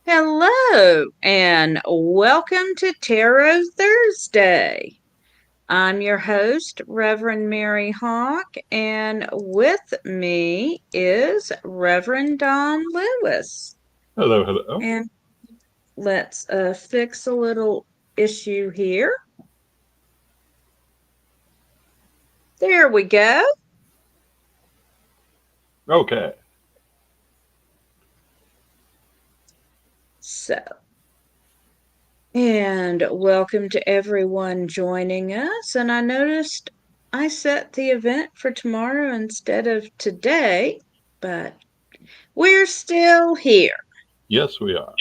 Hello and welcome to Tarot Thursday. I'm your host, Reverend Mary Hawk, and with me is Reverend Don Lewis. Hello, hello. And let's fix a little issue here. There we go. Okay. So, and welcome to everyone joining us. And I noticed I set the event for tomorrow instead of today, but we're still here. Yes, we are.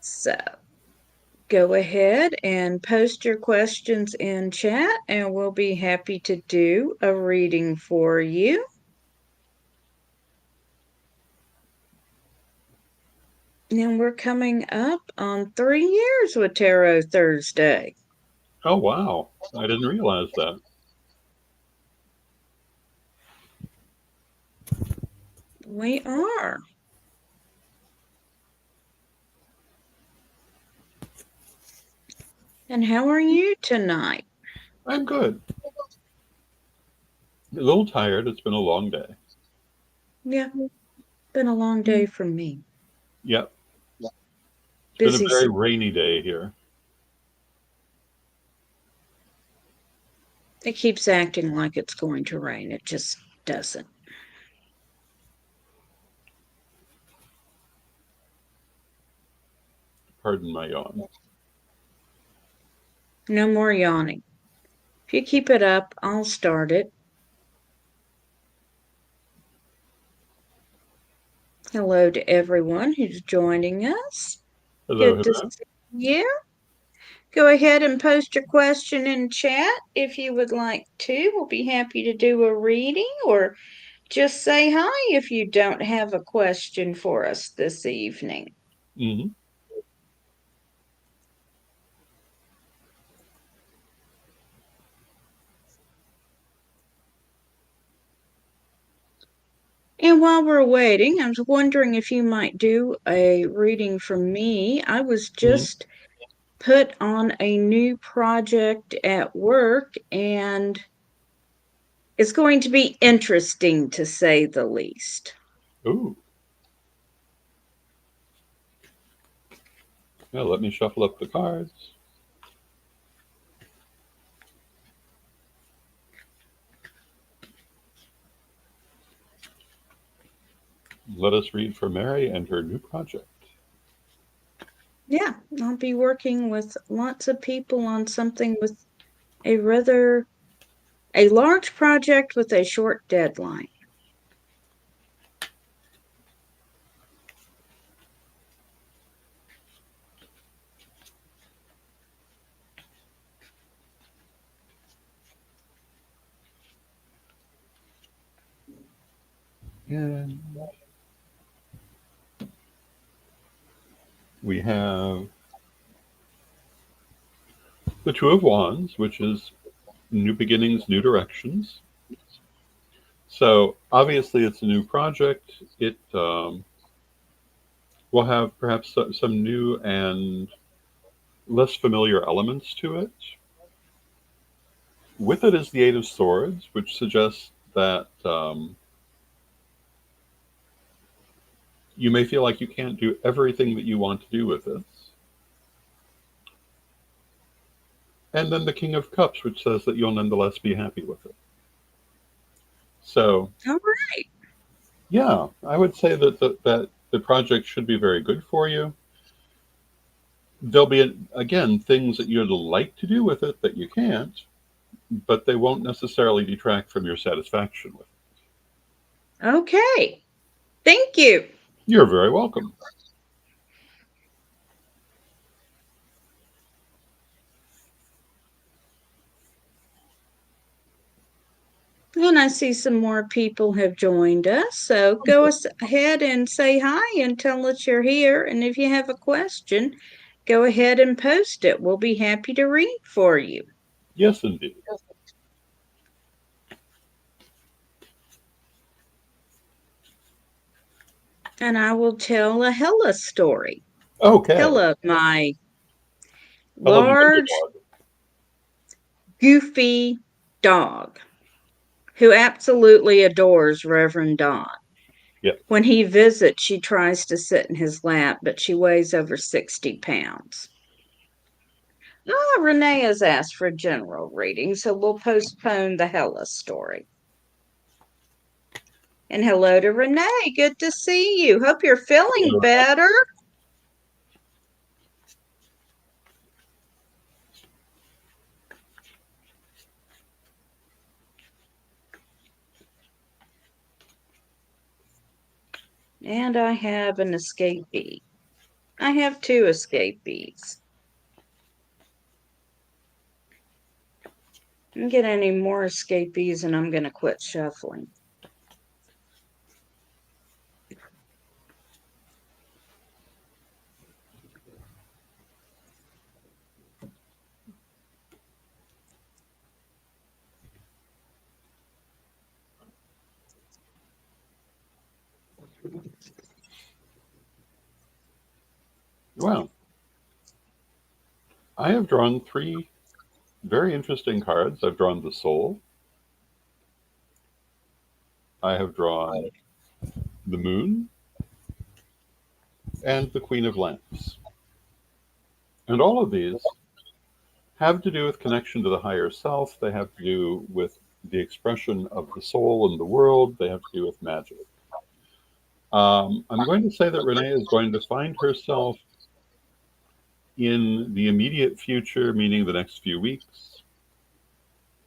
So go ahead and post your questions in chat, and we'll be happy to do a reading for you. And we're coming up on 3 years with Tarot Thursday. Oh, wow. I didn't realize that. We are. And how are you tonight? I'm good. A little tired. It's been a long day. Yeah, been a long day for me. Yep. It's been a Busy. very rainy day here. It keeps acting like it's going to rain. It just doesn't. Pardon my yawn. No more yawning. If you keep it up, I'll start it. Hello to everyone who's joining us. Hello, Good to hello. see you. Go ahead and post your question in chat if you would like to. We'll be happy to do a reading, or just say hi if you don't have a question for us this evening. Hmm. And while we're waiting, I was wondering if you might do a reading for me. I was Hmm. just put on a new project at work, and it's going to be interesting to say the least. Ooh. Yeah, let me shuffle up the cards. Let us read for Mary and her new project. Yeah, I'll be working with lots of people on something with a rather a large project with a short deadline. And we have the Two of Wands, which is new beginnings, new directions. So obviously, it's a new project. It will have perhaps some new and less familiar elements to it. With it is the Eight of Swords, which suggests that you may feel like you can't do everything that you want to do with this. And then the King of Cups, which says that you'll nonetheless be happy with it. So, All right. yeah, I would say that the project should be very good for you. There'll be, again, things that you'd like to do with it that you can't, but they won't necessarily detract from your satisfaction with it. Okay. Thank you. You're very welcome. And I see some more people have joined us. So go ahead and say hi and tell us you're here. And if you have a question, go ahead and post it. We'll be happy to read for you. Yes, indeed. And I will tell a Hella story. Okay. Hella, my Hello, the younger large, dog. goofy dog who absolutely adores Reverend Don. Yes. When he visits, she tries to sit in his lap, but she weighs over 60 pounds. Renee has asked for a general reading, so we'll postpone the Hella story. And hello to Renee. Good to see you. Hope you're feeling better. And I have an escapee. I have 2 escapees. Don't get any more escapees and I'm going to quit shuffling. Well, I have drawn 3 very interesting cards. I've drawn the Soul. I have drawn the Moon and the Queen of Lamps. And all of these have to do with connection to the higher self. They have to do with the expression of the soul in the world. They have to do with magic. I'm going to say that Renee is going to find herself in the immediate future, meaning the next few weeks,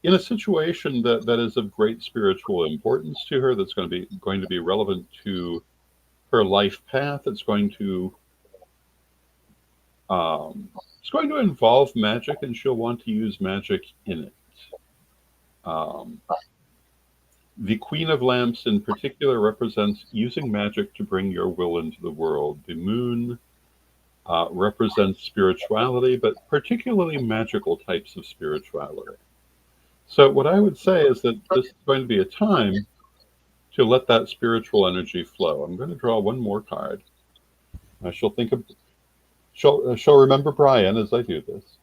in a situation that is of great spiritual importance to her, that's going to be relevant to her life path. It's going to involve magic, and she'll want to use magic in it. Um, the Queen of Lamps, in particular, represents using magic to bring your will into the world. The Moon represents spirituality, but particularly magical types of spirituality. So, what I would say is that this is going to be a time to let that spiritual energy flow. I'm going to draw one more card. She'll think of she'll remember Brian as I do this.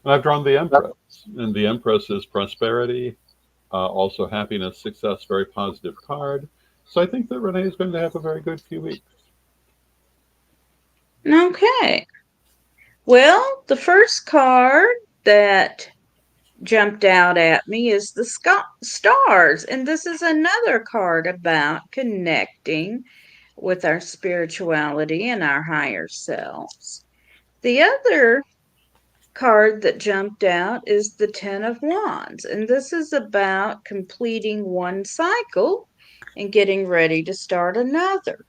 And I've drawn the Empress, and the Empress is prosperity, also happiness, success, very positive card. So I think that Renee is going to have a very good few weeks. Okay. Well, the first card that jumped out at me is the stars. And this is another card about connecting with our spirituality and our higher selves. The other card that jumped out is the Ten of Wands. And this is about completing one cycle and getting ready to start another.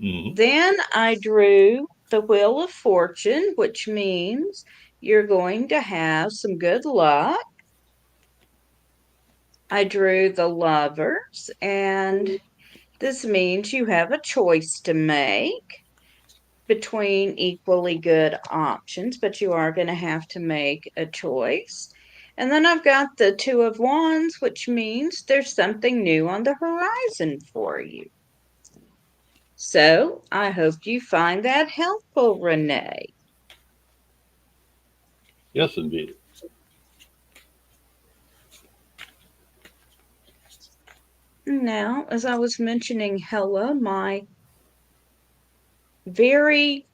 Mm-hmm. Then I drew the Wheel of Fortune, which means you're going to have some good luck. I drew the Lovers, and this means you have a choice to make between equally good options, but you are going to have to make a choice. And then I've got the Two of Wands, which means there's something new on the horizon for you. So I hope you find that helpful, Renee. Yes, indeed. Now, as I was mentioning, Hella, my very,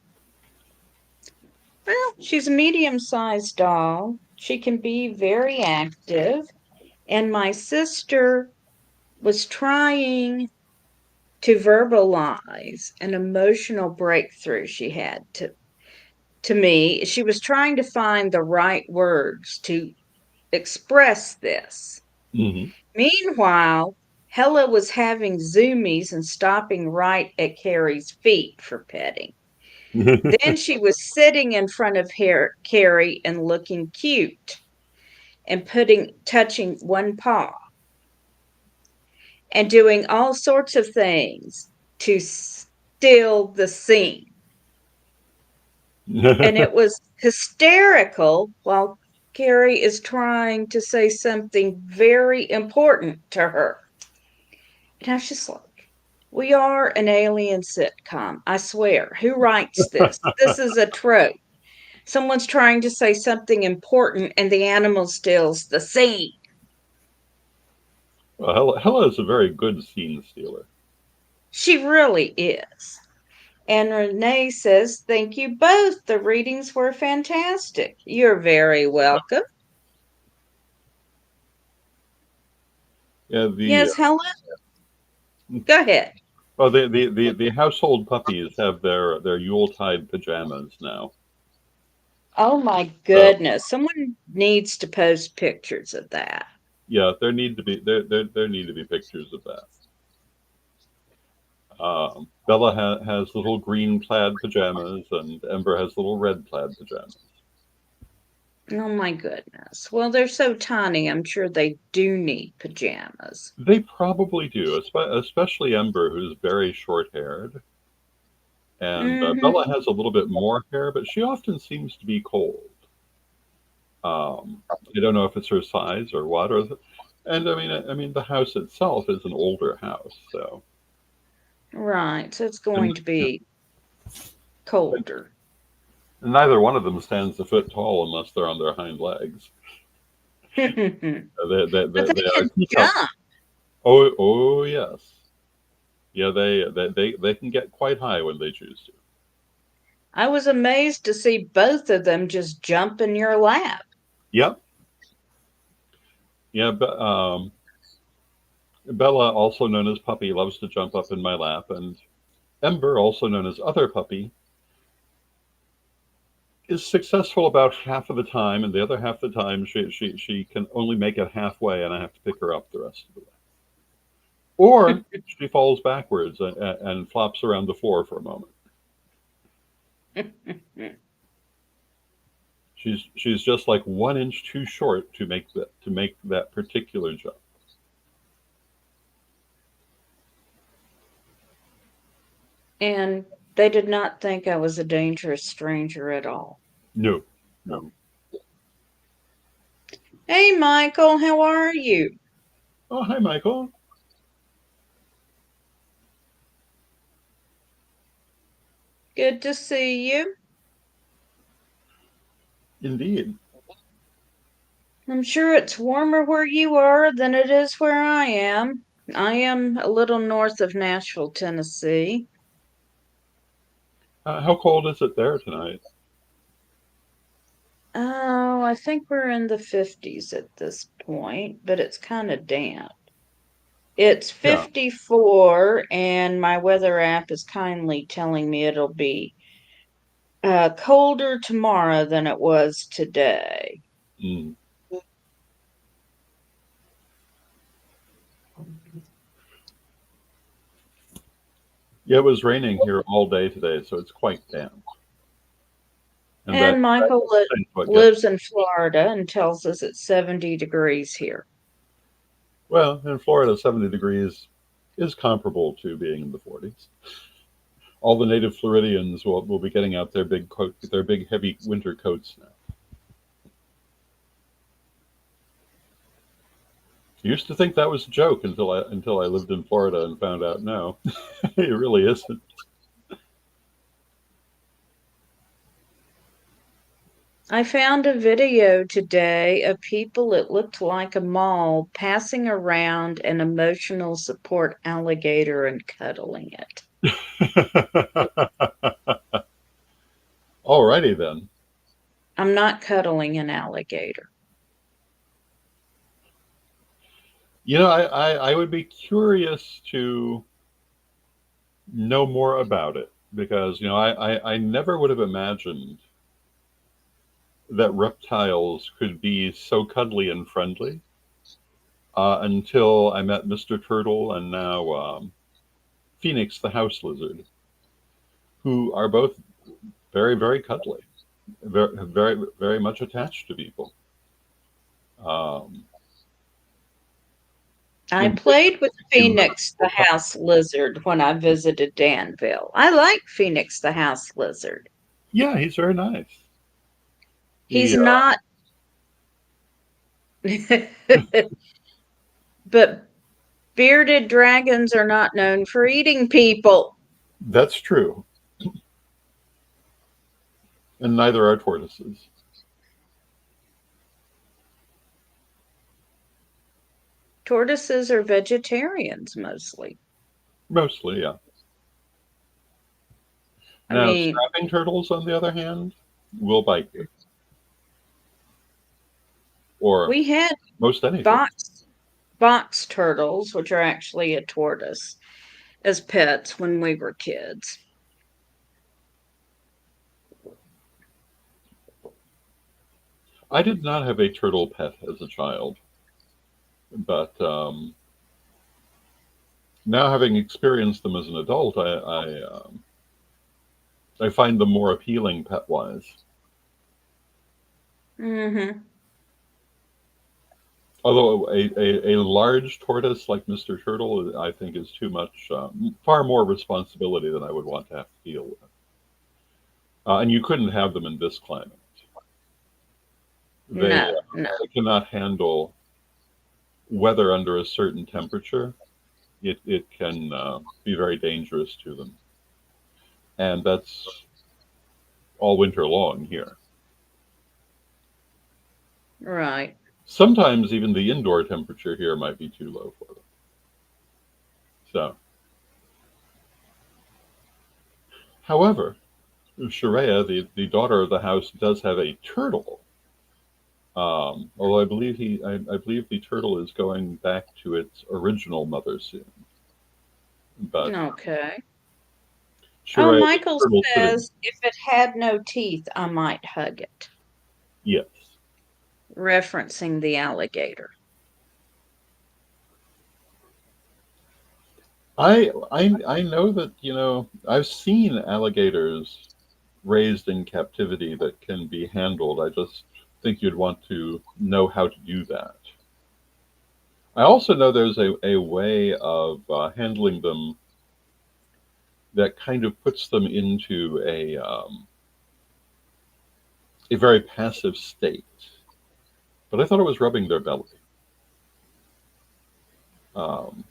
well, she's a medium-sized doll. She can be very active. And my sister was trying to verbalize an emotional breakthrough she had to me. She was trying to find the right words to express this. Mm-hmm. Meanwhile, Hella was having zoomies and stopping right at Carrie's feet for petting. Then she was sitting in front of Carrie and looking cute and touching one paw and doing all sorts of things to still the scene. And it was hysterical while Carrie is trying to say something very important to her. And I was just like, we are an alien sitcom. I swear. Who writes this? This is a trope. Someone's trying to say something important and the animal steals the scene. Well, Hella is a very good scene stealer. She really is. And Renee says, thank you both. The readings were fantastic. You're very welcome. Yeah, Yes, Helen? Go ahead. well, the household puppies have their Yuletide pajamas now. Oh my So goodness. Someone needs to post pictures of that. yeah, there need to be pictures of that. Bella has little green plaid pajamas, and Ember has little red plaid pajamas. Oh my goodness. Well, they're so tiny. I'm sure they do need pajamas. They probably do, especially Ember, who's very short haired. And Bella Mm-hmm. has a little bit more hair, but she often seems to be cold. I don't know if it's her size or what, and I mean, the house itself is an older house, so Right. So it's and, going to be colder. and neither one of them stands a foot tall unless they're on their hind legs. But They they are can teacup. jump. Oh yes, yeah. They can get quite high when they choose to. I was amazed to see both of them just jump in your lap. Yep. Yeah, but Bella, also known as Puppy, loves to jump up in my lap, and Ember, also known as Other Puppy, is successful about half of the time, and the other half of the time she can only make it halfway, and I have to pick her up the rest of the way. Or she falls backwards and flops around the floor for a moment. She's just like 1 inch too short to make that particular jump. And they did not think I was a dangerous stranger at all. No, no. Hey, Michael, how are you? Oh, hi, Michael. Good to see you. Indeed. I'm sure it's warmer where you are than it is where I am. I am a little north of Nashville, Tennessee. How cold is it there tonight? Oh, I think we're in the 50s at this point, but it's kind of damp. It's Yeah. 54, and my weather app is kindly telling me it'll be colder tomorrow than it was today. Mm. Yeah, it was raining here all day today, so it's quite damp. And And Michael that's what gets. lives in Florida and tells us it's 70 degrees here. Well, in Florida, 70 degrees is comparable to being in the 40s. All the native Floridians will be getting out their big heavy winter coats now. I used to think that was a joke until I lived in Florida and found out no, it really isn't. I found a video today of people, it looked like a mall, passing around an emotional support alligator and cuddling it. Alrighty then. I'm not cuddling an alligator. You know, I would be curious to know more about it because, I never would have imagined that reptiles could be so cuddly and friendly until I met Mr. Turtle and now Phoenix the house lizard, who are both very, very cuddly, very much attached to people. Um, I in played with in Phoenix the house lizard when I visited Danville. I like Phoenix the house lizard. Yeah, he's very nice. He's He, not, but bearded dragons are not known for eating people. That's true. And neither are tortoises. Tortoises are vegetarians mostly. Mostly, yeah. I Now, mean, snapping turtles, on the other hand, will bite you. Or we had most anything. box turtles, which are actually a tortoise, as pets when we were kids. I did not have a turtle pet as a child, but now having experienced them as an adult, I find them more appealing pet wise. Mm-hmm. Although a large tortoise like Mr. Turtle, I think, is too much, far more responsibility than I would want to have to deal with. And you couldn't have them in this climate. They, No, no. they cannot handle weather under a certain temperature. It can be very dangerous to them. And that's all winter long here. Right. Sometimes even the indoor temperature here might be too low for them. So, however, Sharia, the daughter of the house, does have a turtle. Although I believe the turtle is going back to its original mother soon. But Okay. Oh, Sharia, the Michael turtle sitting, says if it had no teeth, I might hug it, yes. referencing the alligator. I know that, I've seen alligators raised in captivity that can be handled. I just think you'd want to know how to do that. I also know there's a way of handling them that kind of puts them into a very passive state. But I thought it was rubbing their belly. Um,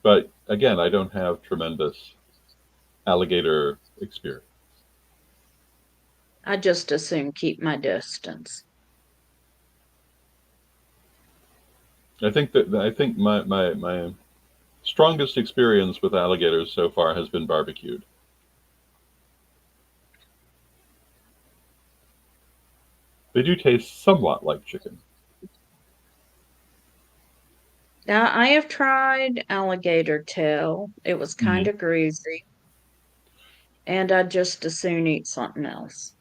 but again, I don't have tremendous alligator experience. I just assume keep my distance. I think my strongest experience with alligators so far has been barbecued. They do taste somewhat like chicken. Now, I have tried alligator tail. It was kind Mhm. of greasy, and I'd just as soon eat something else.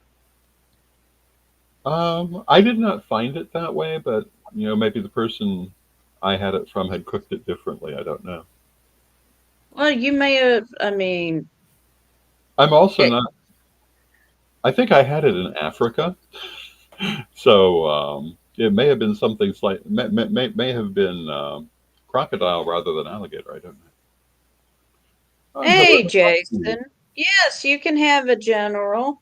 I did not find it that way, but maybe the person I had it from had cooked it differently. I don't know. Well, you may have, I mean, I'm also it, not. I think I had it in Africa, so it may have been something slight. May have been crocodile rather than alligator. I don't know. hey, However, Jason. Yes, you can have a general.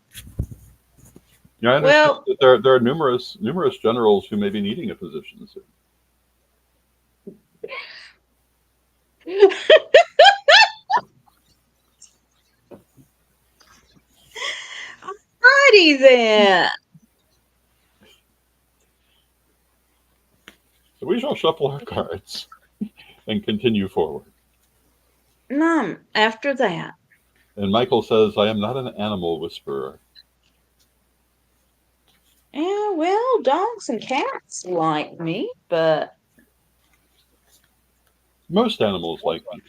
yeah, I understand Well, that there are numerous generals who may be needing a position soon. alrighty then. So we shall shuffle our cards and continue forward. After that. And Michael says, "I am not an animal whisperer." Yeah, well, dogs and cats like me, but Most animals like me.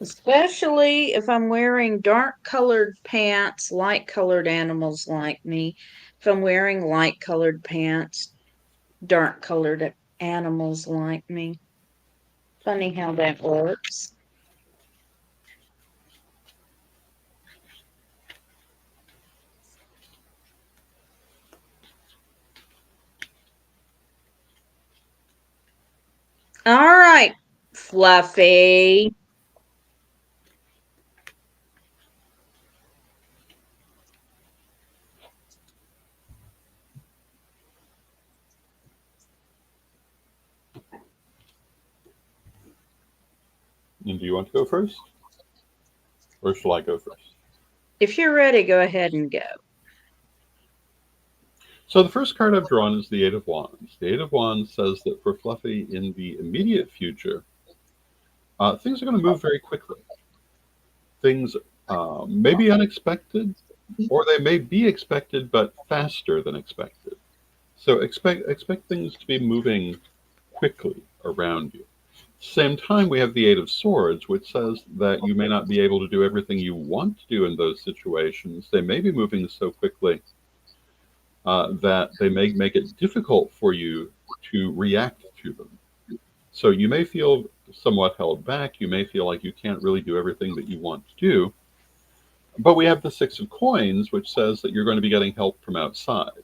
especially if I'm wearing dark colored pants, light colored animals like me. If I'm wearing light colored pants, dark colored animals like me. Funny how that works. All right, Fluffy. And do you want to go first? Or shall I go first? If you're ready, go ahead and go. So the first card I've drawn is the Eight of Wands. The Eight of Wands says that for Fluffy in the immediate future, things are going to move very quickly. Things may be unexpected, or they may be expected, but faster than expected. So expect things to be moving quickly around you. Same time, we have the Eight of Swords, which says that you may not be able to do everything you want to do in those situations. They may be moving so quickly that they may make it difficult for you to react to them. So you may feel somewhat held back. You may feel like you can't really do everything that you want to do. But we have the Six of Coins, which says that you're going to be getting help from outside.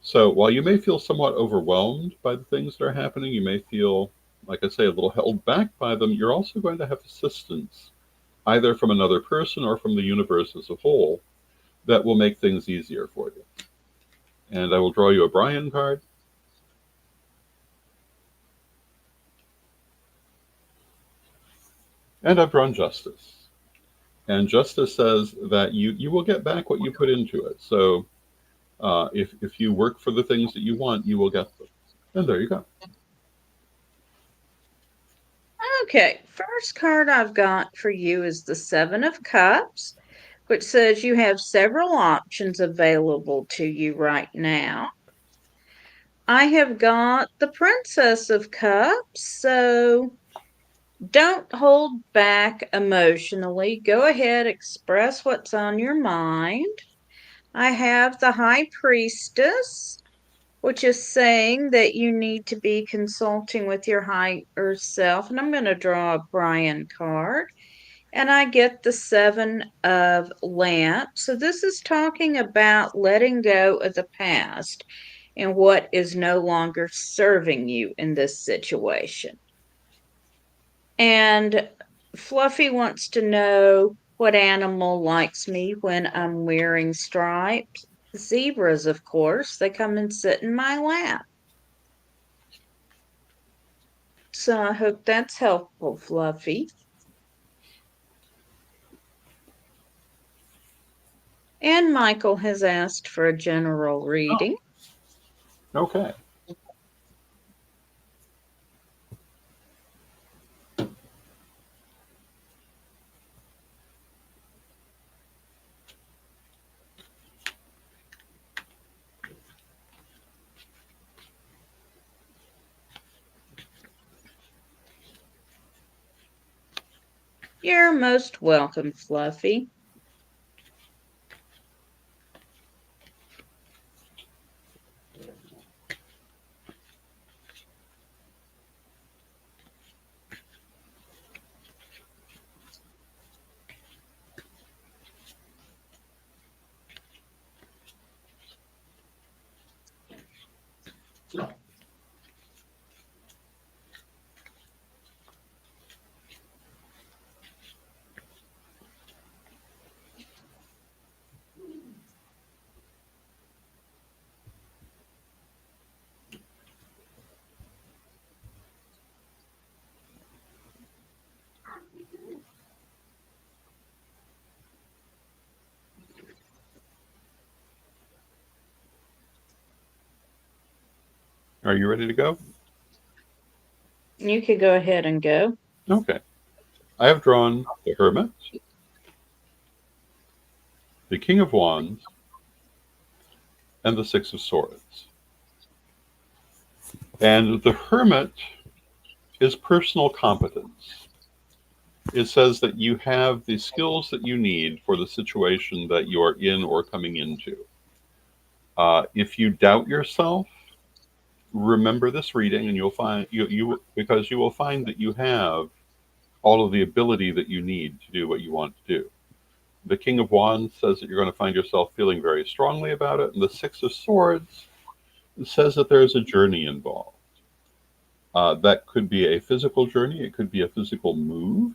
So while you may feel somewhat overwhelmed by the things that are happening, you may feel, like I say, a little held back by them, you're also going to have assistance, either from another person or from the universe as a whole, that will make things easier for you. And I will draw you a Brian card. And I've drawn Justice. And Justice says that you will get back what you put into it. So if you work for the things that you want, you will get them. And there you go. Okay, first card I've got for you is the Seven of Cups, which says you have several options available to you right now. I have got the Princess of Cups, so don't hold back emotionally. Go ahead, express what's on your mind. I have the High Priestess, which is saying that you need to be consulting with your higher self. And I'm going to draw a Brian card. And I get the Seven of Lamps. So this is talking about letting go of the past and what is no longer serving you in this situation. And Fluffy wants to know what animal likes me when I'm wearing stripes. Zebras, of course. They come and sit in my lap. So I hope that's helpful, Fluffy. And Michael has asked for a general reading. Okay. You're most welcome, Fluffy. Are you ready to go? You could go ahead and go. Okay. I have drawn the Hermit, the King of Wands, and the Six of Swords. And the Hermit is personal competence. It says that you have the skills that you need for the situation that you are in or coming into. If you doubt yourself, remember this reading, and you'll find because you will find that you have all of the ability that you need to do what you want to do. The King of Wands says that you're going to find yourself feeling very strongly about it, and the Six of Swords says that there's a journey involved. That could be a physical journey, it could be a physical move,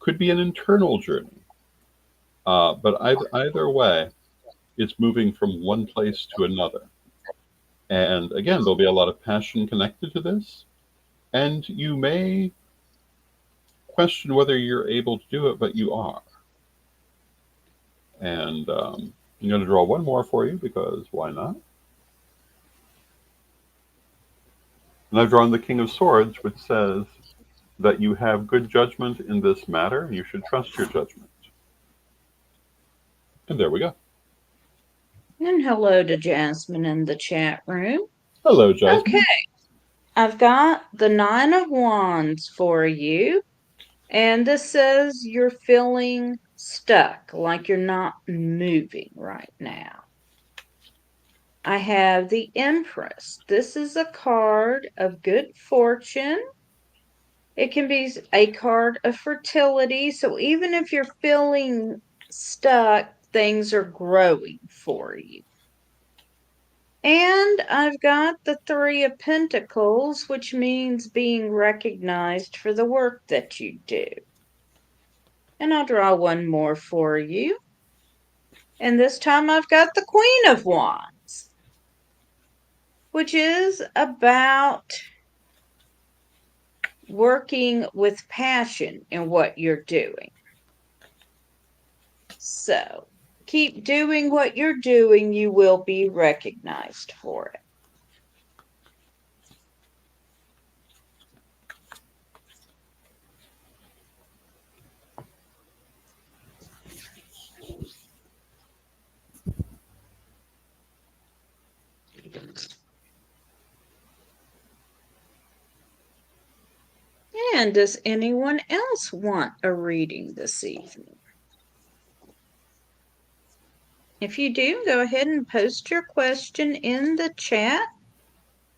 could be an internal journey. But either way, it's moving from one place to another. And again, there'll be a lot of passion connected to this. And you may question whether you're able to do it, but you are. And I'm going to draw one more for you because why not? And I've drawn the King of Swords, which says that you have good judgment in this matter and you should trust your judgment. And there we go. And hello to Jasmine in the chat room. Hello, Jasmine. Okay, I've got the Nine of Wands for you. And this says you're feeling stuck, like you're not moving right now. I have the Empress. This is a card of good fortune. It can be a card of fertility. So even if you're feeling stuck, things are growing for you. And I've got the Three of Pentacles, which means being recognized for the work that you do. And I'll draw one more for you. And this time I've got the Queen of Wands, which is about working with passion in what you're doing. So keep doing what you're doing. You will be recognized for it. And does anyone else want a reading this evening? If you do, go ahead and post your question in the chat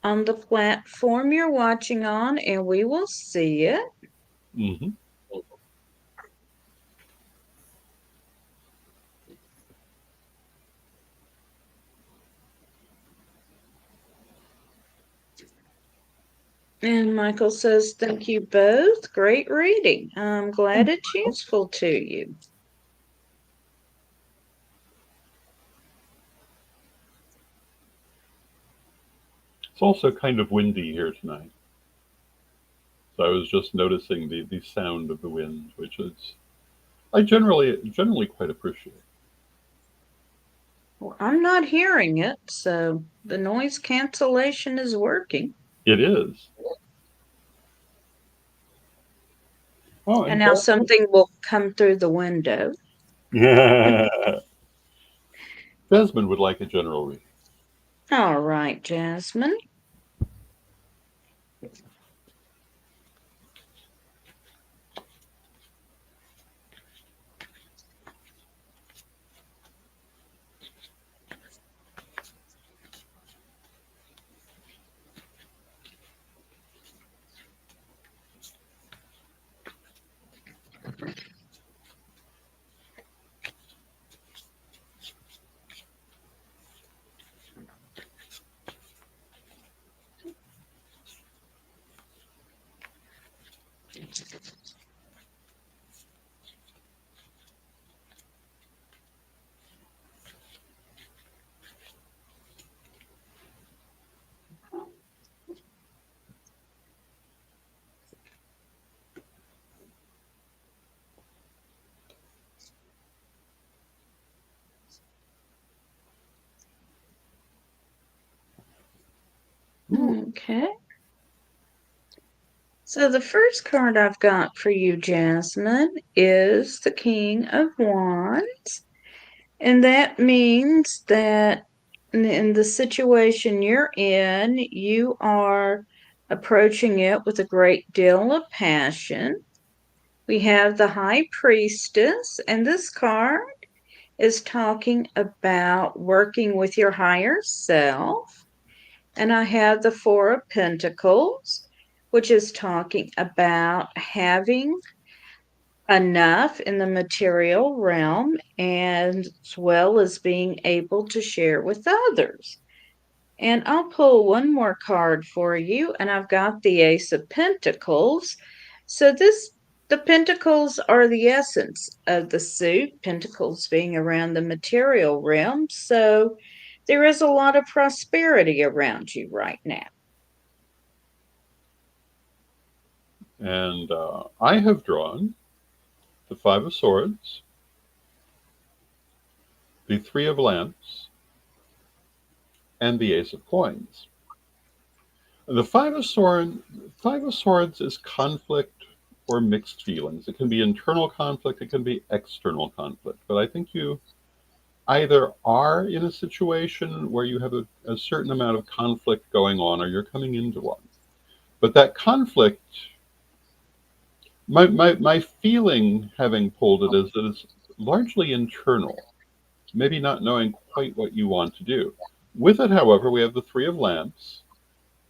on the platform you're watching on, and we will see it. Mm-hmm. And Michael says, thank you both. Great reading. I'm glad it's useful to you. It's also kind of windy here tonight. So I was just noticing the sound of the wind, which is I generally quite appreciate. Well, I'm not hearing it, so the noise cancellation is working. It is. Oh, And now something will come through the window. Desmond would like a general reading. All right, Jasmine. Okay. So the first card I've got for you, Jasmine, is the King of Wands. And that means that in the situation you're in, you are approaching it with a great deal of passion. We have the High Priestess, and this card is talking about working with your higher self. And I have the Four of Pentacles, which is talking about having enough in the material realm and as well as being able to share with others. And I'll pull one more card for you, and I've got the Ace of Pentacles. So the pentacles are the essence of the suit, pentacles being around the material realm. So there is a lot of prosperity around you right now. And I have drawn the Five of Swords, the Three of Lamps, and the Ace of Coins. The Five of Swords is conflict or mixed feelings. It can be internal conflict, it can be external conflict. But I think you either are in a situation where you have a certain amount of conflict going on, or you're coming into one. But that conflict, my feeling having pulled it is that it's largely internal, maybe not knowing quite what you want to do. With it, however, we have the Three of Lamps,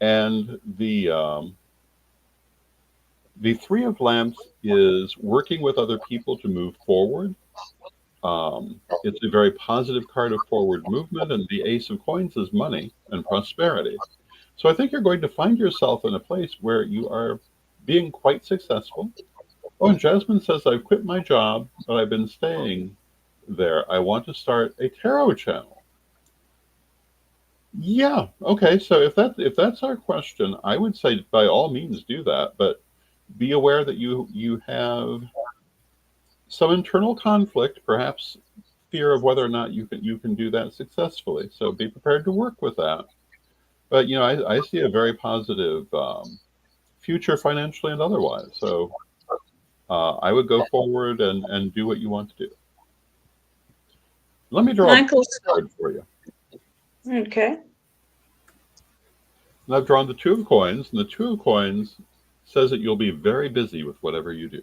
and the Three of Lamps is working with other people to move forward. It's a very positive card of forward movement, and the Ace of Coins is money and prosperity. So I think you're going to find yourself in a place where you are being quite successful. Oh, and Jasmine says, I've quit my job, but I've been staying there. I want to start a tarot channel. Yeah, okay. So if that's our question, I would say by all means do that, but be aware that you have some internal conflict, perhaps fear of whether or not you can do that successfully. So be prepared to work with that. But I see a very positive future financially and otherwise. So I would go forward and do what you want to do. Let me draw a Michael, card for you. okay. And I've drawn the Two of Coins, and the Two of Coins says that you'll be very busy with whatever you do.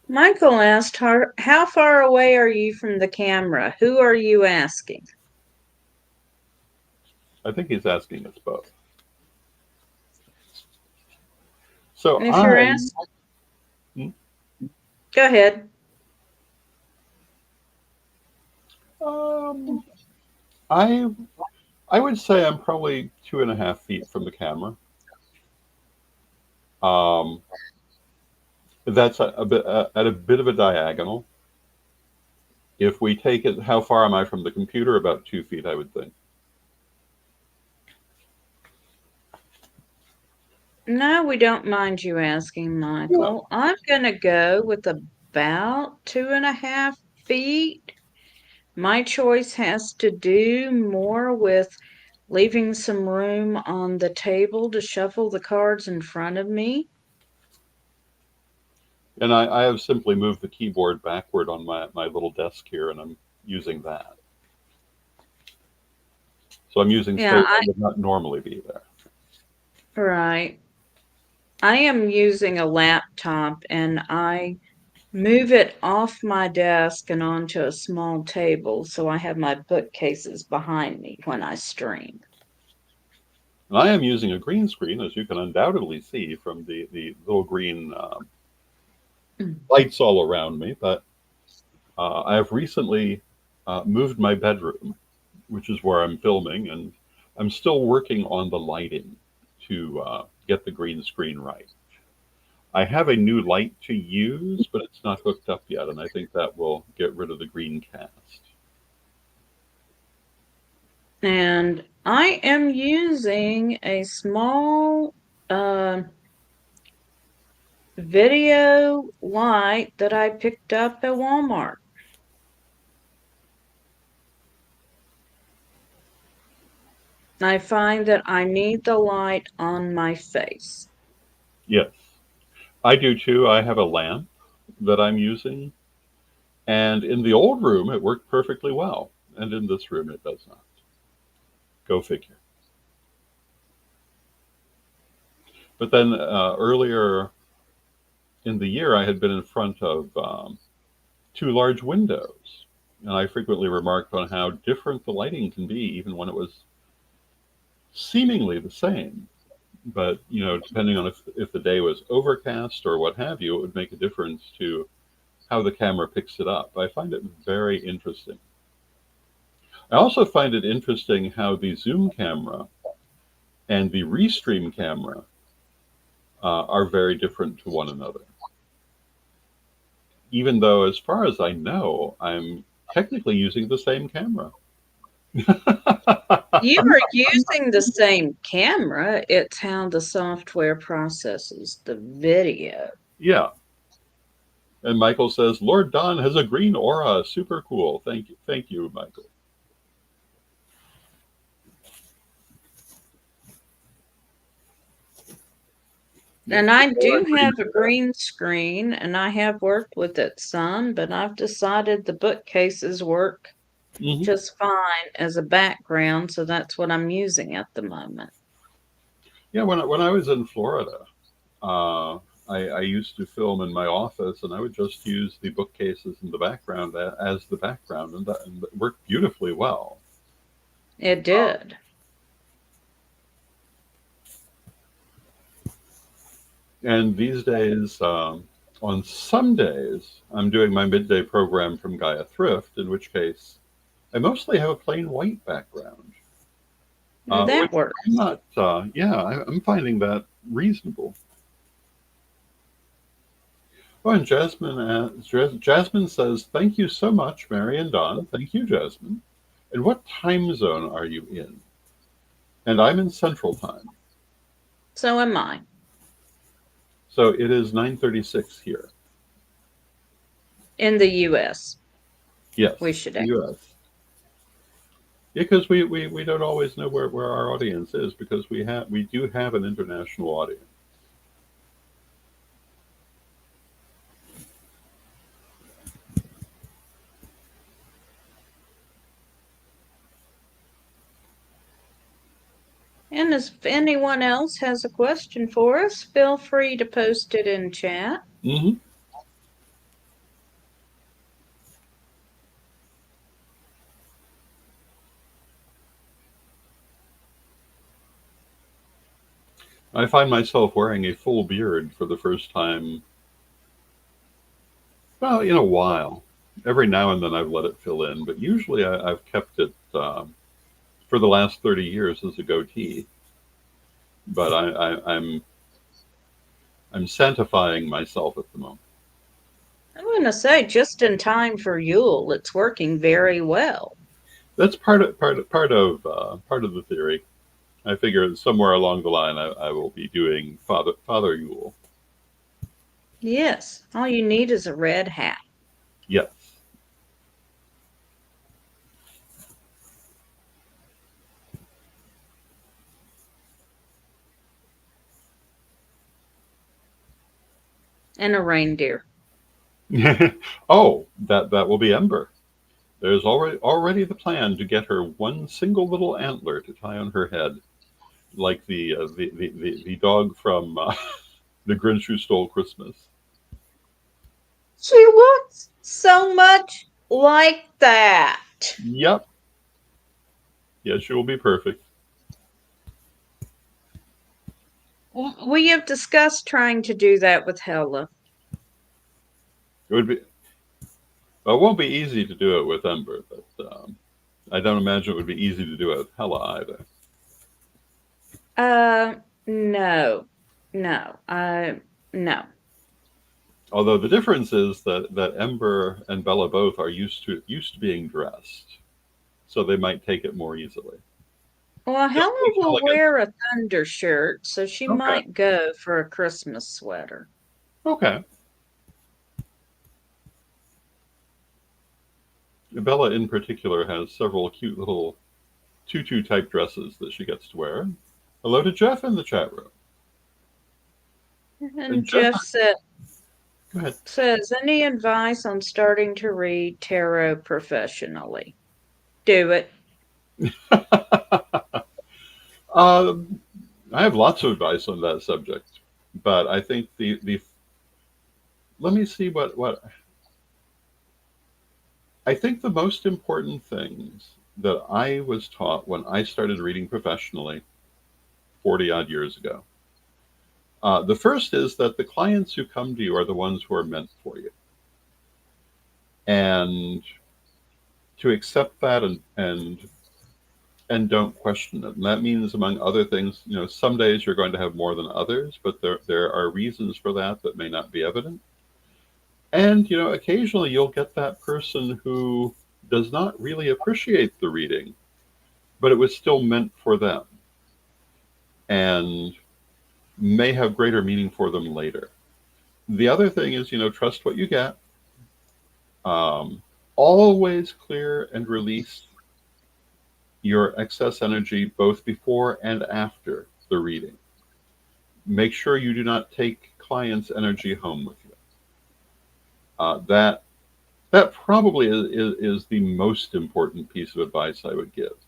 Michael asked her, how far away are you from the camera? Who are you asking? I think he's asking us both. So And if you're asking, go ahead. I I would say I'm probably 2.5 feet from the camera. Um, that's a bit at a bit of a diagonal. If we take it, how far am I from the computer? About 2 feet, I would think. No, we don't mind you asking, Michael. I'm going to go with about 2.5 feet. My choice has to do more with leaving some room on the table to shuffle the cards in front of me. And I have simply moved the keyboard backward on my little desk here, and I'm using that. So I'm using Yeah, space that would not normally be there. right. I am using a laptop and I move it off my desk and onto a small table so I have my bookcases behind me when I stream. And I am using a green screen, as you can undoubtedly see from the little green lights all around me. But I have recently moved my bedroom, which is where I'm filming, and I'm still working on the lighting to get the green screen right. I have a new light to use, but it's not hooked up yet, and I think that will get rid of the green cast. And I am using a small video light that I picked up at Walmart. I find that I need the light on my face. Yes, I do too. I have a lamp that I'm using, and in the old room it worked perfectly well, and in this room it does not. Go figure. But then earlier in the year, I had been in front of two large windows, and I frequently remarked on how different the lighting can be, even when it was seemingly the same. But depending on if the day was overcast or what have you, it would make a difference to how the camera picks it up. I find it very interesting. I also find it interesting how the zoom camera and the restream camera are very different to one another. Even though, as far as I know, I'm technically using the same camera. You are using the same camera. It's how the software processes the video. Yeah. And Michael says, Lord Don has a green aura. Super cool. Thank you. Thank you, Michael. And I do have a green screen and I have worked with it some, but I've decided the bookcases work Mm-hmm. just fine as a background, so that's what I'm using at the moment. Yeah, when I was in Florida, I used to film in my office, and I would just use the bookcases in the background as the background, and it worked beautifully well. It did. And these days, on some days, I'm doing my midday program from Gaia Thrift, in which case I mostly have a plain white background. That Which works. I'm not, I'm finding that reasonable. Oh, and Jasmine says, thank you so much, Mary and Don. Thank you, Jasmine. And what time zone are you in? And I'm in Central Time. So am I. So it is 9:36 here. In the US. Yes, We should add. US. Yeah, because we don't always know where our audience is because we do have an international audience. And if anyone else has a question for us, feel free to post it in chat. Mm-hmm. I find myself wearing a full beard for the first time, well, in a while. Every now and then I've let it fill in, but usually I've kept it for the last 30 years as a goatee. But I'm sanctifying myself at the moment. I'm going to say, just in time for Yule, it's working very well. That's part of the theory. I figure somewhere along the line I will be doing Father Yule. Yes, all you need is a red hat. Yes. And a reindeer. Oh, that will be Ember. There's already the plan to get her one single little antler to tie on her head, like the dog from The Grinch Who Stole Christmas. She looks so much like that. Yep. Yeah, she will be perfect. We have discussed trying to do that with Hella. It would be. Well, it won't be easy to do it with Ember, but I don't imagine it would be easy to do it with Hella either. No, no. Although the difference is that Ember and Bella both are used to being dressed, so they might take it more easily. Well, Just Hella like will Hella wear a thunder shirt, so she Okay. might go for a Christmas sweater. Okay. Bella, in particular, has several cute little tutu type dresses that she gets to wear. Hello to Jeff in the chat room. And Jeff, Jeff go ahead. says, any advice on starting to read tarot professionally? Do it. I have lots of advice on that subject, but I think the let me see what I think the most important things that I was taught when I started reading professionally 40 odd years ago. The first is that the clients who come to you are the ones who are meant for you. And to accept that and don't question it. And that means, among other things, some days you're going to have more than others, but there are reasons for that may not be evident. And occasionally you'll get that person who does not really appreciate the reading, but it was still meant for them and may have greater meaning for them later. The other thing is, trust what you get. Um, Always clear and release your excess energy both before and after the reading. Make sure you do not take clients' energy home with you. That probably is the most important piece of advice I would give.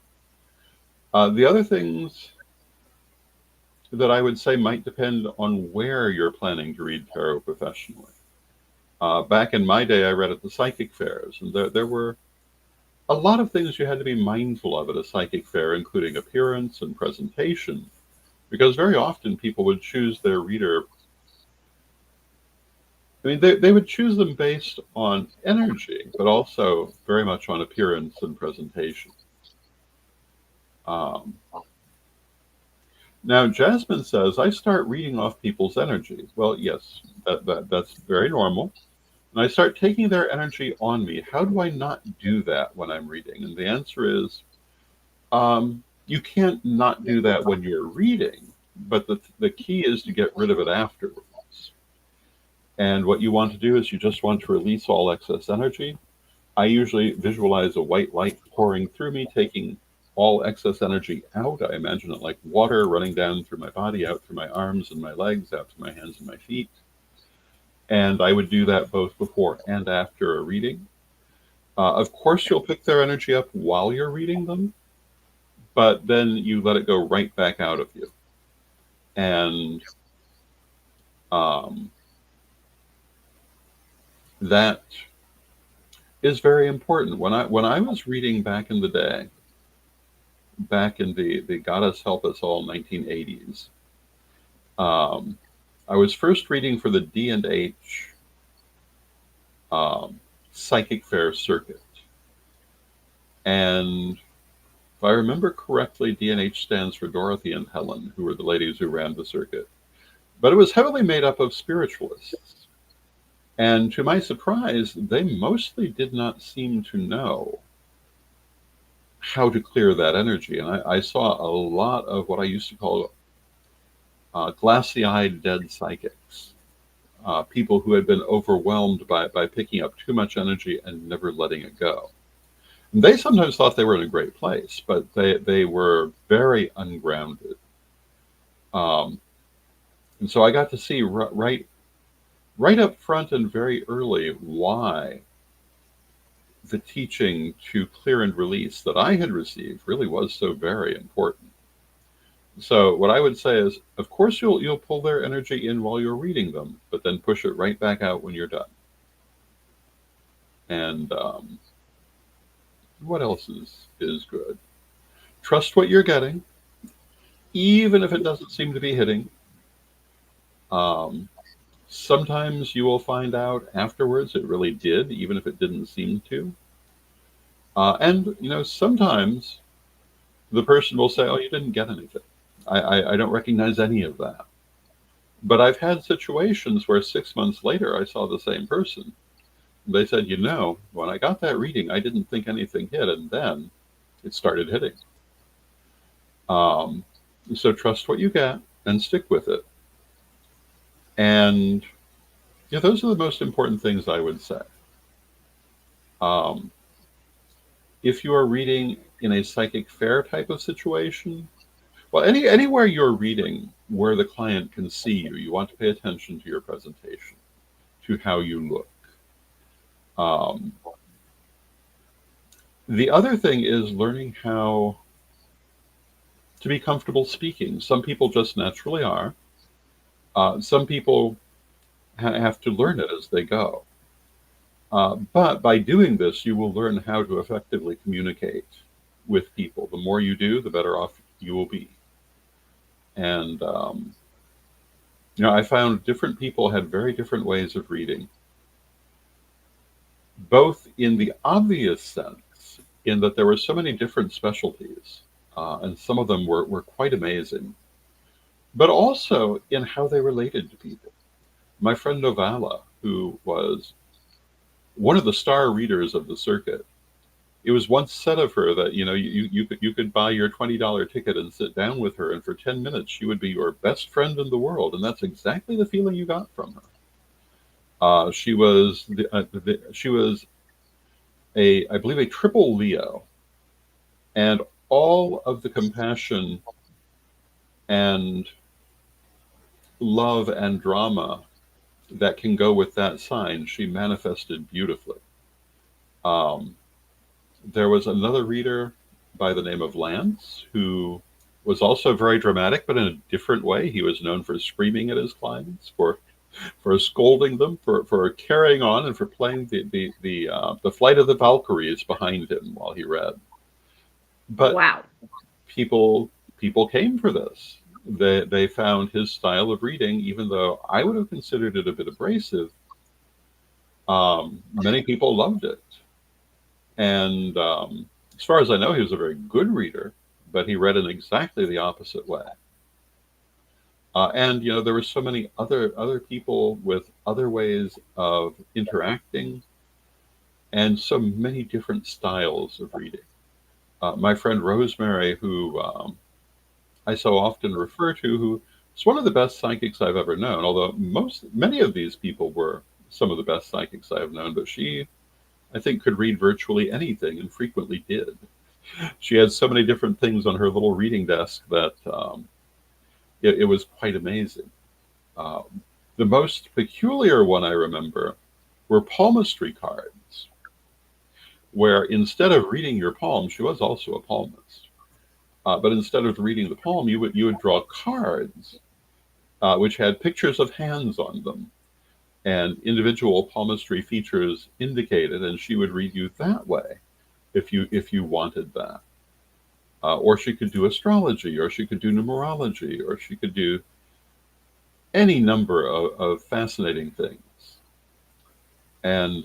The other things that I would say might depend on where you're planning to read tarot professionally. Back in my day, I read at the psychic fairs, and there were a lot of things you had to be mindful of at a psychic fair, including appearance and presentation, because very often people would choose their reader. I mean, they would choose them based on energy, but also very much on appearance and presentation. Um, Now, Jasmine says, I start reading off people's energy. Well, yes, that's very normal. And I start taking their energy on me. How do I not do that when I'm reading? And the answer is, you can't not do that when you're reading, but the key is to get rid of it afterwards. And what you want to do is you just want to release all excess energy. I usually visualize a white light pouring through me, taking all excess energy out. I imagine it like water running down through my body, out through my arms and my legs, out to my hands and my feet. And I would do that both before and after a reading. Of course, you'll pick their energy up while you're reading them, but then you let it go right back out of you. And that is very important. When I was reading back in the day, back in the Goddess Help Us All 1980s, I was first reading for the D&H Psychic Fair Circuit. And if I remember correctly, D&H stands for Dorothy and Helen, who were the ladies who ran the circuit. But it was heavily made up of spiritualists. And to my surprise, they mostly did not seem to know how to clear that energy. And I saw a lot of what I used to call glassy-eyed dead psychics, people who had been overwhelmed by picking up too much energy and never letting it go. And they sometimes thought they were in a great place, but they were very ungrounded. And so I got to see right up front and very early why the teaching to clear and release that I had received really was so very important. So what I would say is, of course, you'll pull their energy in while you're reading them, but then push it right back out when you're done. And what else is good? Trust what you're getting, even if it doesn't seem to be hitting. Sometimes you will find out afterwards it really did, even if it didn't seem to. And sometimes the person will say, "Oh, you didn't get anything. I don't recognize any of that." But I've had situations where 6 months later I saw the same person. They said, when I got that reading, I didn't think anything hit, and then it started hitting. So trust what you get and stick with it. And those are the most important things I would say. If you are reading in a psychic fair type of situation, well, anywhere you're reading where the client can see you, you want to pay attention to your presentation, to how you look. The other thing is learning how to be comfortable speaking. Some people just naturally are. Some people have to learn it as they go. But by doing this, you will learn how to effectively communicate with people. The more you do, the better off you will be. And, I found different people had very different ways of reading, both in the obvious sense, in that there were so many different specialties, and some of them were quite amazing, but also in how they related to people. My friend Novala, who was one of the star readers of the circuit, it was once said of her that you could buy your $20 ticket and sit down with her, and for 10 minutes she would be your best friend in the world, and that's exactly the feeling you got from her. She was I believe a triple Leo, and all of the compassion and love and drama that can go with that sign, she manifested beautifully. Um, there was another reader by the name of Lance who was also very dramatic, but in a different way. He was known for screaming at his clients, for scolding them, for carrying on, and for playing the Flight of the Valkyries behind him while he read. But Wow. people came for this. They found his style of reading, even though I would have considered it a bit abrasive. Many people loved it, and as far as I know, he was a very good reader, but he read in exactly the opposite way. And there were so many other people with other ways of interacting, and so many different styles of reading. My friend Rosemary, who I so often refer to, who is one of the best psychics I've ever known. Although many of these people were some of the best psychics I have known, but she, I think, could read virtually anything and frequently did. She had so many different things on her little reading desk that it was quite amazing. The most peculiar one I remember were palmistry cards, where instead of reading your palm, she was also a palmist. But instead of reading the palm, you would draw cards which had pictures of hands on them and individual palmistry features indicated, and she would read you that way if you wanted that. Or she could do astrology, or she could do numerology, or she could do any number of fascinating things. And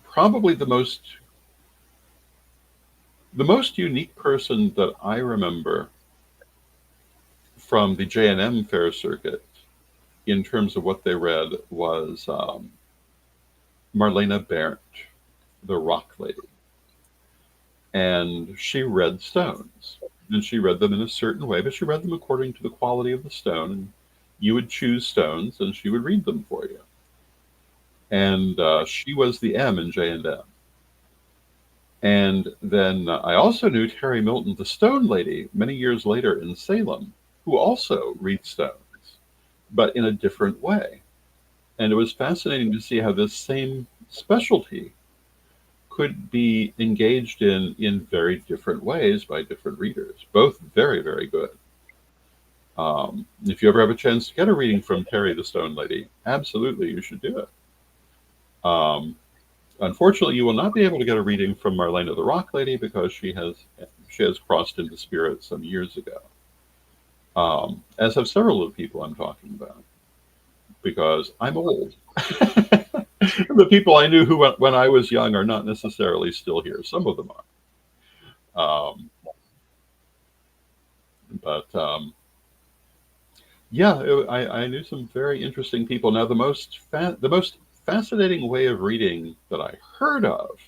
probably the most unique person that I remember from the J&M Fair Circuit in terms of what they read was Marlena Berndt, the Rock Lady. And she read stones. And she read them in a certain way, but she read them according to the quality of the stone. And you would choose stones, and she would read them for you. And she was the M in J&M. And then I also knew Terry Milton, the Stone Lady, many years later in Salem, who also reads stones, but in a different way. And it was fascinating to see how this same specialty could be engaged in very different ways by different readers, both very, very good. If you ever have a chance to get a reading from Terry the Stone Lady, absolutely you should do it. Unfortunately, you will not be able to get a reading from Marlena the Rock Lady because she has crossed into spirit some years ago, as have several of the people I'm talking about, because I'm old. The people I knew who when I was young are not necessarily still here. Some of them are. But yeah, I knew some very interesting people. Now, the most fascinating way of reading that I heard of,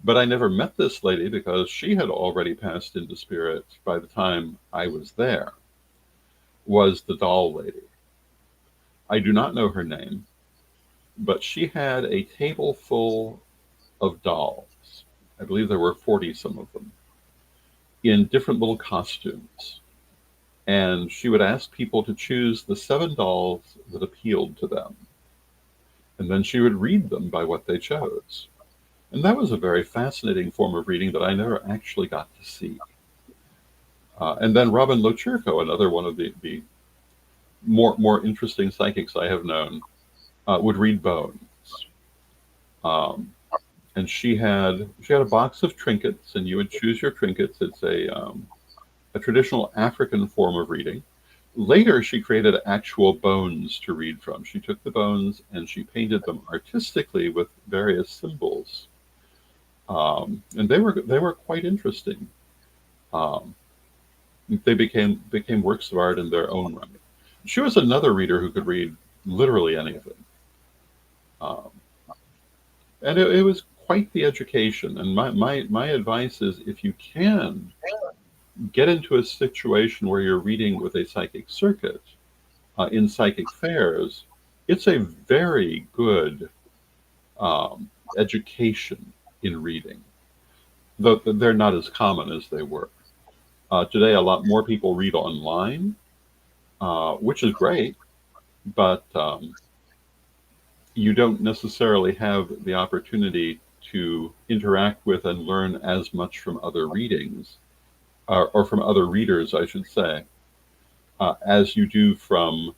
but I never met this lady because she had already passed into spirit by the time I was there, was the Doll Lady. I do not know her name, but she had a table full of dolls. I believe there were 40 some of them, in different little costumes. And she would ask people to choose the 7 dolls that appealed to them. And then she would read them by what they chose. And that was a very fascinating form of reading that I never actually got to see. And then Robin Lochurko, another one of the more interesting psychics I have known, would read bones. And she had a box of trinkets, and you would choose your trinkets. It's a traditional African form of reading. Later, she created actual bones to read from. She took the bones and she painted them artistically with various symbols, and they were quite interesting. They became works of art in their own right. She was another reader who could read literally anything, and it was quite the education. And my advice is, if you can get into a situation where you're reading with a psychic circuit in psychic fairs, it's a very good education in reading, though they're not as common as they were. Today, a lot more people read online, which is great, but you don't necessarily have the opportunity to interact with and learn as much from other readings, or from other readers, I should say, as you do from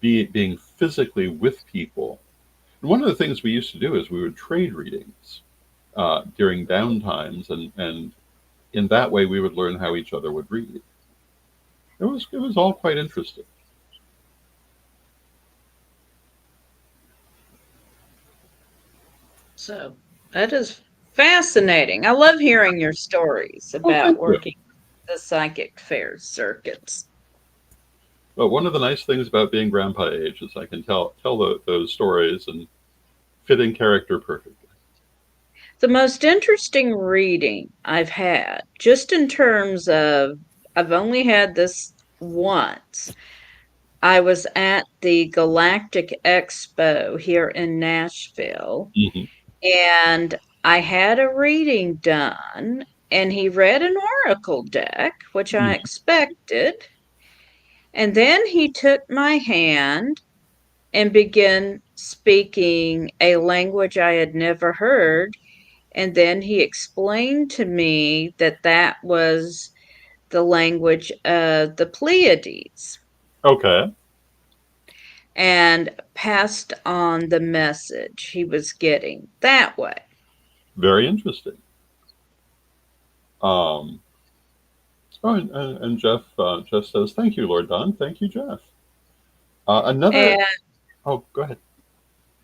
being physically with people. And one of the things we used to do is we would trade readings during downtimes, and in that way we would learn how each other would read. It was all quite interesting. So that is fascinating. I love hearing your stories Oh, about thank you. working the psychic fair circuits. But one of the nice things about being grandpa age is I can tell those stories and fit in character perfectly. The most interesting reading I've had, just in terms of, I've only had this once. I was at the Galactic Expo here in Nashville, Hmm. and I had a reading done, and he read an oracle deck, which I Hmm. expected. And then he took my hand and began speaking a language I had never heard. And then he explained to me that that was the language of the Pleiades Okay, and passed on the message he was getting that way. very interesting. Um, oh, and Jeff says, "Thank you, Lord Don. Thank you, Jeff." Another. And Oh, go ahead.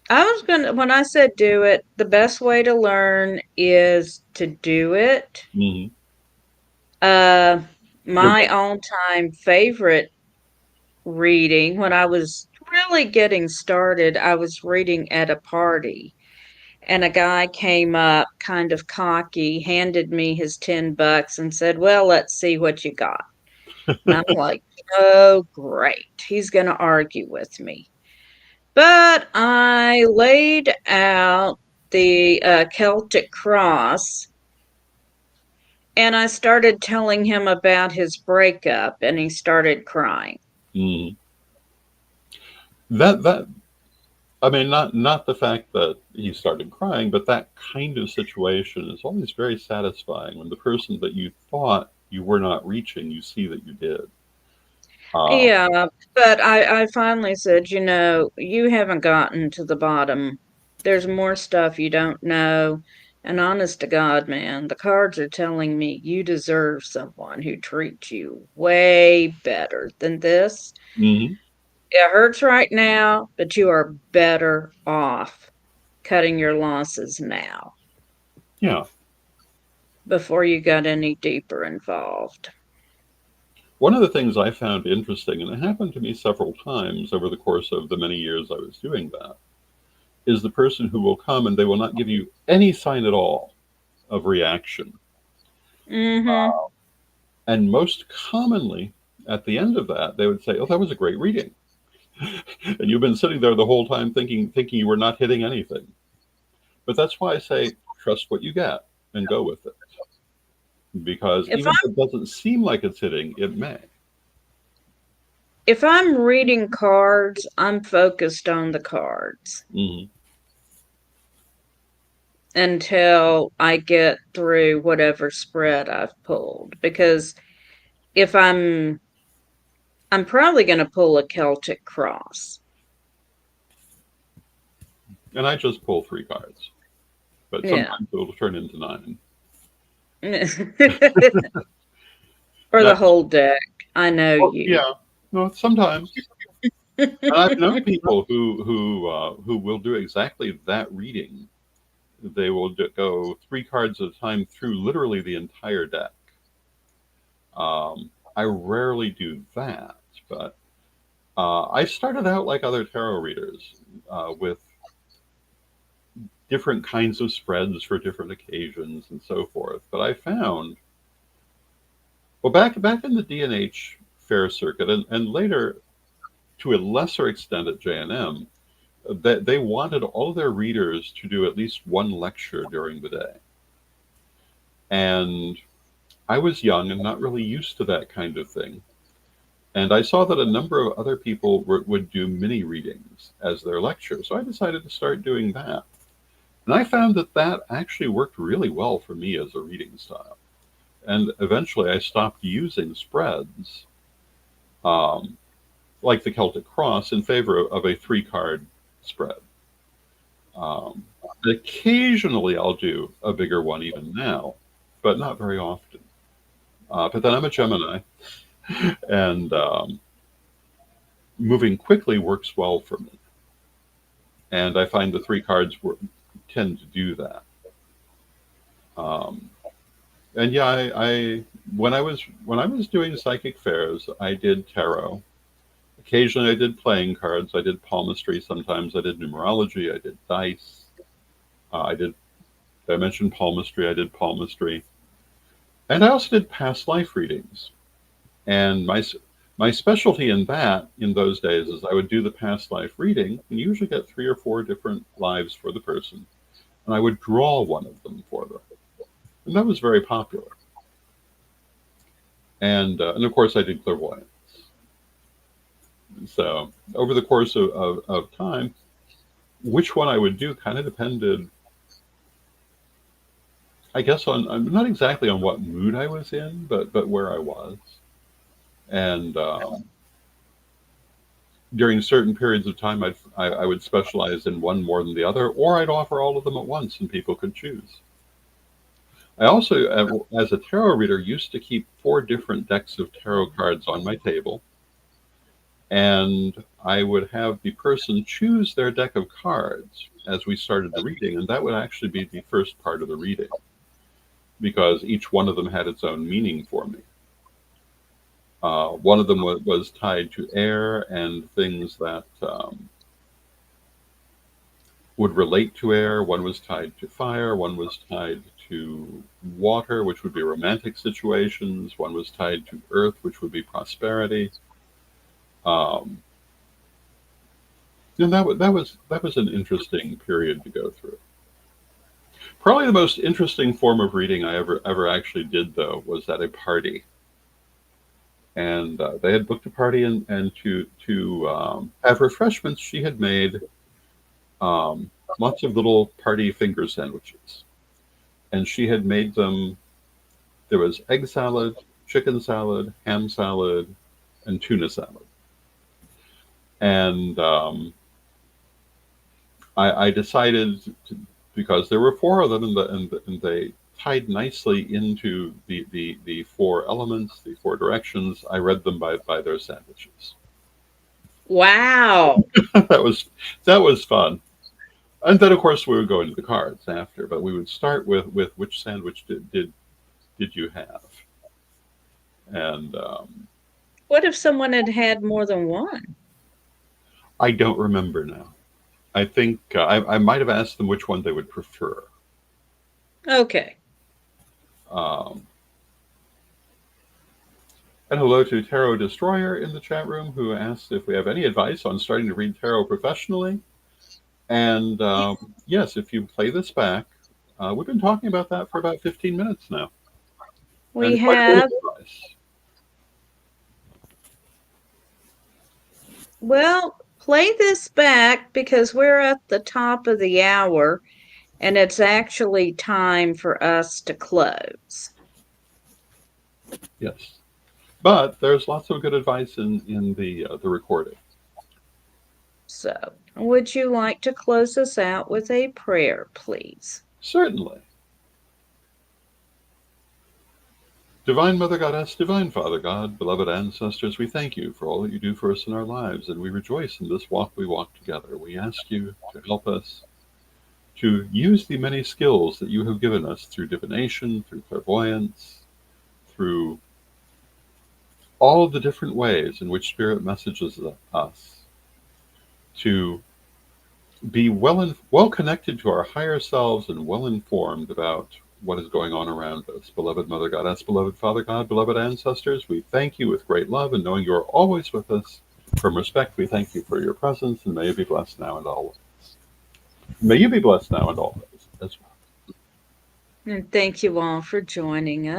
I was gonna, when I said do it, the best way to learn is to do it. Hmm. Uh, You're my all-time favorite reading when I was really getting started, I was reading at a party, and a guy came up kind of cocky, handed me his $10 and said, "Well, let's see what you got." And I'm like, "Oh, great. He's going to argue with me." But I laid out the Celtic cross and I started telling him about his breakup, and he started crying. Mhm. That I mean, not the fact that he started crying, but that kind of situation is always very satisfying when the person that you thought you were not reaching, you see that you did. Um, Yeah, but I finally said, you haven't gotten to the bottom. There's more stuff you don't know. And honest to God, man, the cards are telling me you deserve someone who treats you way better than this. mhm. It hurts right now, but you are better off cutting your losses now Yeah. before you got any deeper involved. One of the things I found interesting, and it happened to me several times over the course of the many years I was doing that, is the person who will come and they will not give you any sign at all of reaction. Mm-hmm. And most commonly, at the end of that, they would say, "Oh, that was a great reading." And you've been sitting there the whole time thinking you were not hitting anything. But that's why I say trust what you get and go with it. Because If even if it doesn't seem like it's hitting, it may. if I'm reading cards, I'm focused on the cards Hmm. until I get through whatever spread I've pulled. Because if I'm probably going to pull a Celtic cross. And I just pull three cards, but Yeah. sometimes it'll turn into nine. Or Now, the whole deck. I know well, you. yeah, no, sometimes. And I've known people who will do exactly that reading. They will go three cards at a time through literally the entire deck. I rarely do that, but I started out like other tarot readers with different kinds of spreads for different occasions and so forth. But I found, well, back in the D&H fair circuit, and later to a lesser extent at J&M, that they wanted all of their readers to do at least one lecture during the day. And I was young and not really used to that kind of thing. And I saw that a number of other people would do mini readings as their lecture. So I decided to start doing that. And I found that that actually worked really well for me as a reading style. And eventually I stopped using spreads, um, like the Celtic Cross, in favor of a 3-card spread. Um, Occasionally I'll do a bigger one even now, but not very often. But then I'm a Gemini, and moving quickly works well for me. And I find the 3 cards tend to do that. Um, and yeah, I when I was doing psychic fairs, I did tarot. Occasionally, I did playing cards. I did palmistry. Sometimes I did numerology. I did dice. I did. I mentioned palmistry. I did palmistry, and I also did past life readings. And my specialty in that in those days is I would do the past life reading and usually get 3 or 4 different lives for the person, and I would draw one of them for them, and that was very popular. And of course, I did clairvoyance. So over the course of time, which one I would do kind of depended, I guess, on not exactly on what mood I was in, but where I was. And during certain periods of time, I would specialize in one more than the other, or I'd offer all of them at once, and people could choose. I also, as a tarot reader, used to keep 4 different decks of tarot cards on my table, and I would have the person choose their deck of cards as we started the reading, and that would actually be the first part of the reading, because each one of them had its own meaning for me. One of them was tied to air and things that would relate to air. One was tied to fire. One was tied to water, which would be romantic situations. One was tied to earth, which would be prosperity. Um, and that was an interesting period to go through. Probably the most interesting form of reading I ever actually did, though, was at a party. And they had booked a party, and to have refreshments, she had made lots of little party finger sandwiches, and she had made them. There was egg salad, chicken salad, ham salad, and tuna salad. And I decided to, because there were 4 of them, and they tied nicely into the 4 elements, the 4 directions. I read them by their sandwiches. Wow. that was that was fun. And then, of course, we would go into the cards after, but we would start with which sandwich did you have? And What if someone had had more than one? I don't remember now. I think I might have asked them which one they would prefer. Okay. Um, and hello to Tarot Destroyer in the chat room, who asked if we have any advice on starting to read tarot professionally. And yes, if you play this back, we've been talking about that for about 15 minutes now. We And quite a bit of have, advice. well, play this back because we're at the top of the hour and it's actually time for us to close. Yes. But there's lots of good advice in the recording. So, would you like to close us out with a prayer, please? Certainly. Divine Mother Goddess, Divine Father God, beloved ancestors, we thank you for all that you do for us in our lives, and we rejoice in this walk we walk together. We ask you to help us to use the many skills that you have given us through divination, through clairvoyance, through all of the different ways in which Spirit messages us, to be well connected to our higher selves and well informed about what is going on around us. Beloved Mother Goddess, beloved Father God, beloved ancestors, we thank you with great love and knowing you are always with us. From respect, we thank you for your presence, and may you be blessed now and always. May you be blessed now and always as well. And thank you all for joining us.